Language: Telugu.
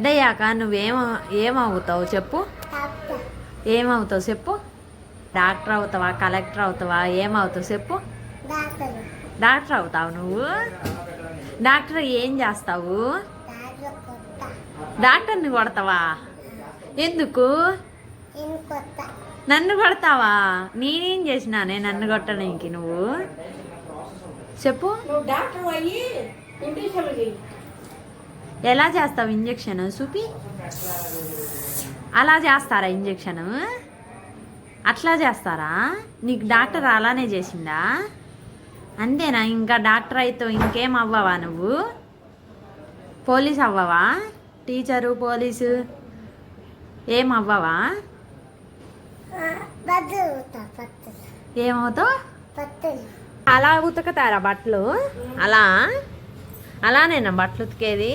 పెద్దయ్యాక ఏమవుతావు చెప్పు? ఏమవుతావు చెప్పు? డాక్టర్ అవుతావా, కలెక్టర్ అవుతావా, ఏమవుతావు చెప్పు? డాక్టర్ అవుతావు నువ్వు. డాక్టర్ ఏం చేస్తావు? డాక్టర్ని కొడతావా? ఎందుకు? నన్ను కొడతావా? నేనేం చేసినానే నన్ను కొట్టడానికి? నువ్వు చెప్పు. ఎలా చేస్తావు ఇంజక్షన్? చూపి. అలా చేస్తారా ఇంజక్షన్? అట్లా చేస్తారా? నీకు డాక్టర్ అలానే చేసిందా? అంతేనా? ఇంకా డాక్టర్ అయితే ఇంకేం అవ్వవా నువ్వు? పోలీస్ అవ్వవా? టీచరు, పోలీసు ఏం అవ్వవా? ఏమవుతావు? అలా ఉతుకుతారా బట్టలు? అలానేనా బట్టలు ఉతికేది?